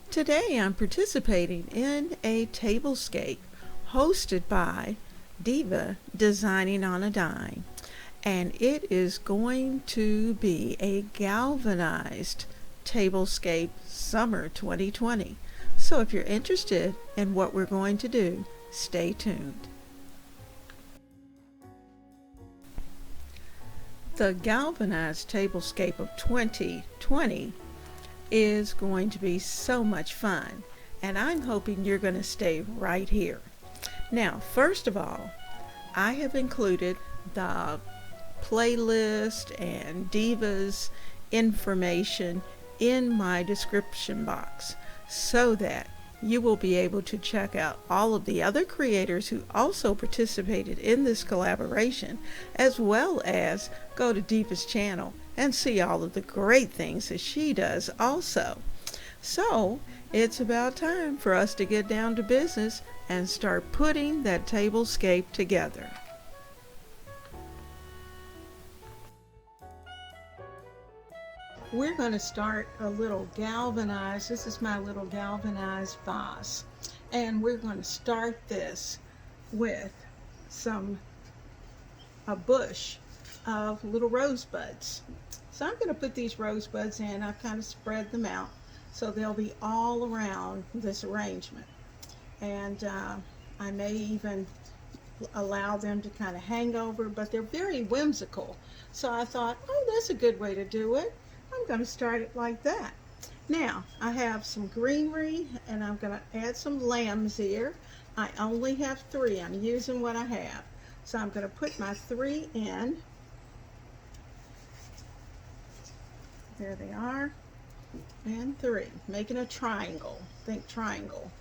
Today I'm participating in a tablescape hosted by Diva Designing on a Dime, and it is going to be a galvanized tablescape summer 2020. So if you're interested in what we're going to do, stay tuned. The galvanized tablescape of 2020 is going to be so much fun, and I'm hoping you're going to stay right here. Now, first of all, I have included the playlist and Diva's information in my description box so that you will be able to check out all of the other creators who also participated in this collaboration, as well as go to Diva's channel and see all of the great things that she does also. So it's about time for us to get down to business and start putting that tablescape together. We're going to start a little galvanized. This is my little galvanized vase, and we're going to start this with a bush of little rosebuds. So I'm going to put these rosebuds in. I've kind of spread them out so they'll be all around this arrangement, and I may even allow them to kind of hang over, but they're very whimsical. So I thought, oh, that's a good way to do it. I'm going to start it like that. Now I have some greenery, and I'm going to add some lamb's ear. I only have 3. I'm using what I have. So I'm going to put my 3 in. There they are. And 3. Making a triangle. Think triangle.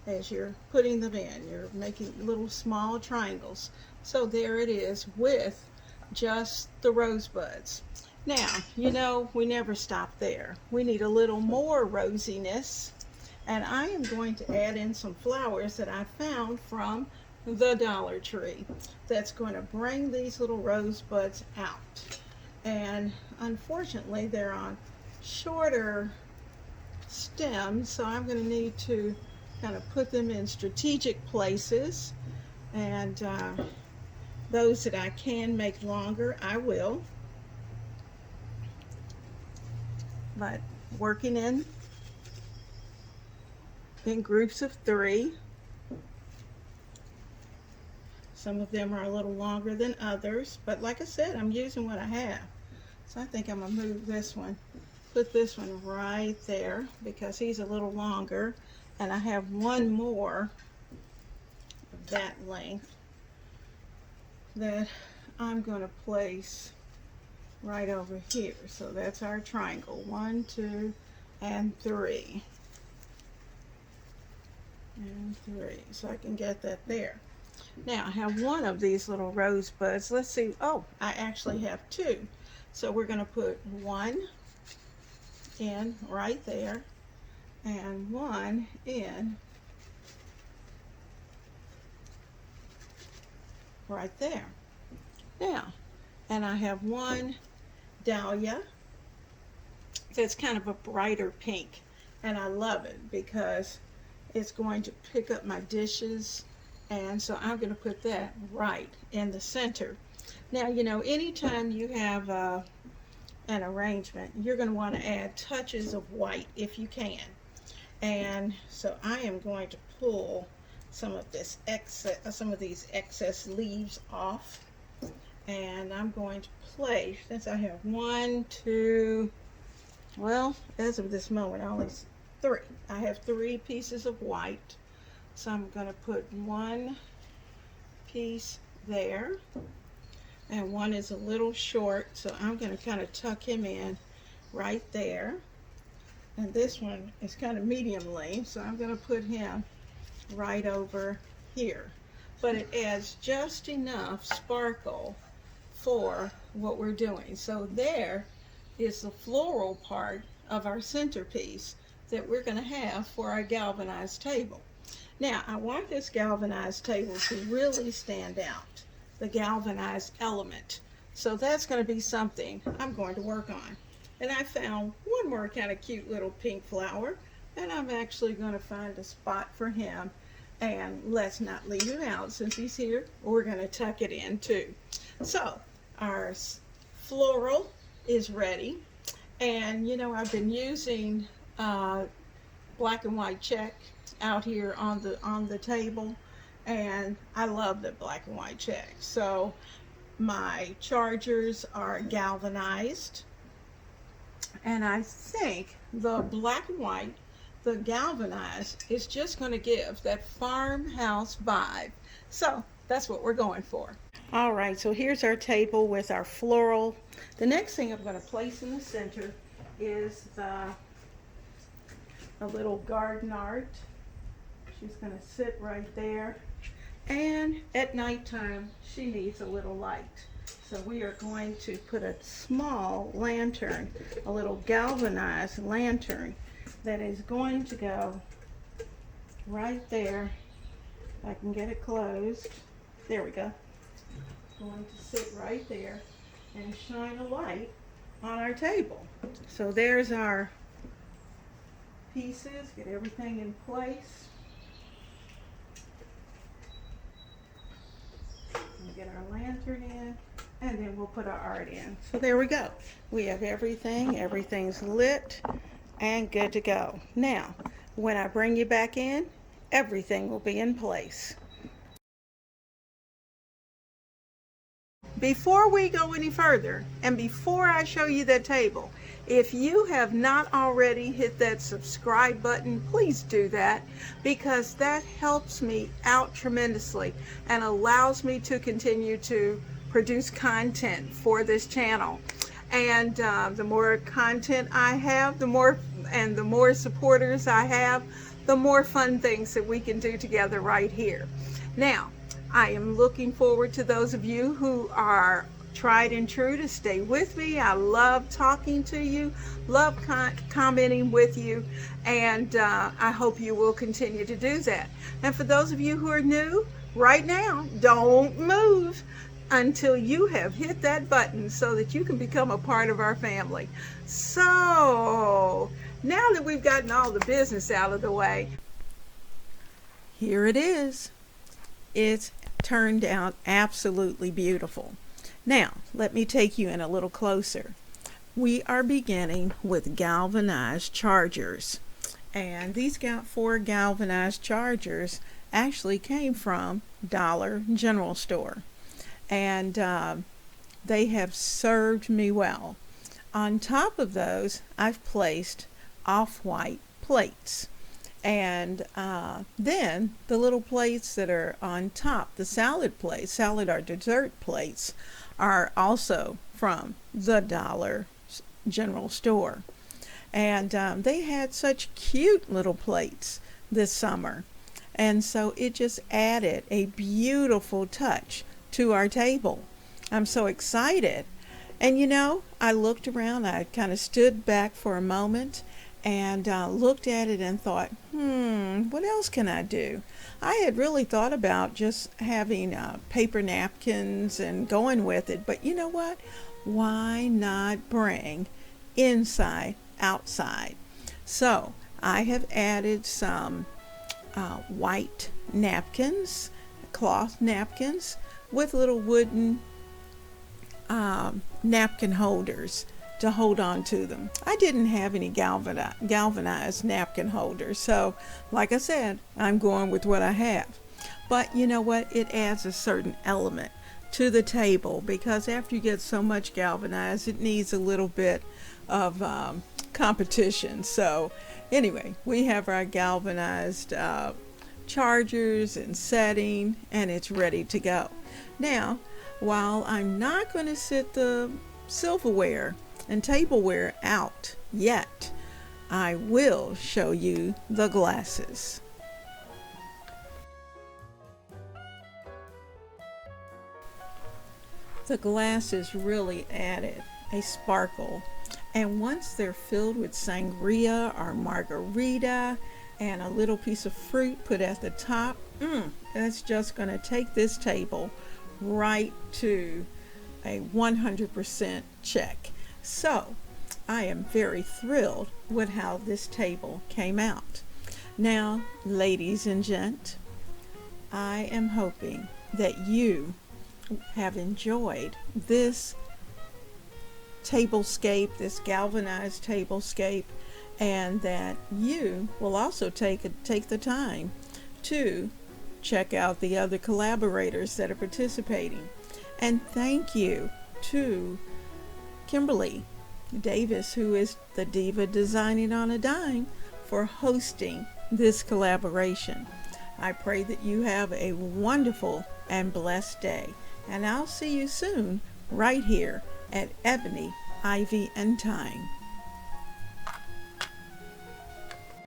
As you're putting them in, you're making little small triangles. So there it is with just the rosebuds. Now, you know, we never stop there. We need a little more rosiness, and I am going to add in some flowers that I found from the Dollar Tree that's going to bring these little rosebuds out. And unfortunately, they're on shorter stems, so I'm going to need to kind of put them in strategic places, and those that I can make longer, I will. But working in groups of 3. Some of them are a little longer than others, but like I said, I'm using what I have. So I think I'm going to move this one, put this one right there because he's a little longer, and I have one more of that length that I'm going to place right over here. So that's our triangle. 1, 2, and 3. And 3. So I can get that there. Now I have one of these little rosebuds. Let's see. Oh, I actually have 2. So we're going to put 1 in right there and 1 in right there. Now, and I have 1 dahlia that's kind of a brighter pink, and I love it because it's going to pick up my dishes, and so I'm going to put that right in the center. Now, you know, anytime you have an arrangement, you're going to want to add touches of white if you can, and so I am going to pull some of these excess leaves off. And I'm going to place, since I have 1, 2, well, as of this moment, only 3. I have 3 pieces of white. So I'm going to put 1 piece there. And 1 is a little short, so I'm going to kind of tuck him in right there. And this one is kind of medium length, so I'm going to put him right over here. But it adds just enough sparkle for what we're doing. So there is the floral part of our centerpiece that we're going to have for our galvanized table. Now I want this galvanized table to really stand out, the galvanized element. So that's going to be something I'm going to work on. And I found one more kind of cute little pink flower and I'm actually going to find a spot for him, and let's not leave him out since he's here. We're going to tuck it in too. So our floral is ready, and you know, I've been using black and white check out here on the table, and I love the black and white check. So my chargers are galvanized, and I think the black and white, the galvanized, is just going to give that farmhouse vibe. So that's what we're going for. All right, so here's our table with our floral. The next thing I'm going to place in the center is a little garden art. She's going to sit right there. And at nighttime, she needs a little light. So we are going to put a small lantern, a little galvanized lantern that is going to go right there. If I can get it closed. There we go. Going to sit right there and shine a light on our table. So there's our pieces. Get everything in place. Get our lantern in, and then we'll put our art in. So there we go. We have everything. Everything's lit and good to go. Now, when I bring you back in, everything will be in place. Before we go any further, and before I show you that table, if you have not already hit that subscribe button, please do that, because that helps me out tremendously and allows me to continue to produce content for this channel. And the more content I have, the more supporters I have, the more fun things that we can do together right here. Now, I am looking forward to those of you who are tried and true to stay with me. I love talking to you, love commenting with you, and I hope you will continue to do that. And for those of you who are new, right now, don't move until you have hit that button so that you can become a part of our family. So now that we've gotten all the business out of the way, here it is. It's turned out absolutely beautiful. Now, let me take you in a little closer. We are beginning with galvanized chargers. And these 4 galvanized chargers actually came from Dollar General Store. And they have served me well. On top of those, I've placed off-white plates. And then the little plates that are on top, the salad plates, salad or dessert plates, are also from the Dollar General Store. And they had such cute little plates this summer. And so it just added a beautiful touch to our table. I'm so excited. And you know, I looked around, I kind of stood back for a moment and looked at it and thought, what else can I do? I had really thought about just having paper napkins and going with it, but you know what? Why not bring inside, outside? So I have added some white napkins, cloth napkins, with little wooden napkin holders to hold on to them. I didn't have any galvanized napkin holders, so like I said, I'm going with what I have. But you know what? It adds a certain element to the table, because after you get so much galvanized, it needs a little bit of competition. So anyway, we have our galvanized chargers and setting, and it's ready to go. Now, while I'm not going to sit the silverware and tableware out yet, I will show you the glasses. The glasses really added a sparkle, and once they're filled with sangria or margarita and a little piece of fruit put at the top, that's just going to take this table right to a 100% check. So I am very thrilled with how this table came out. Now, ladies and gents, I am hoping that you have enjoyed this tablescape, this galvanized tablescape, and that you will also take the time to check out the other collaborators that are participating. And thank you to Kimberly Davis, who is the Diva Designing on a Dime, for hosting this collaboration. I pray that you have a wonderful and blessed day, and I'll see you soon right here at Ebony, Ivy, and Time.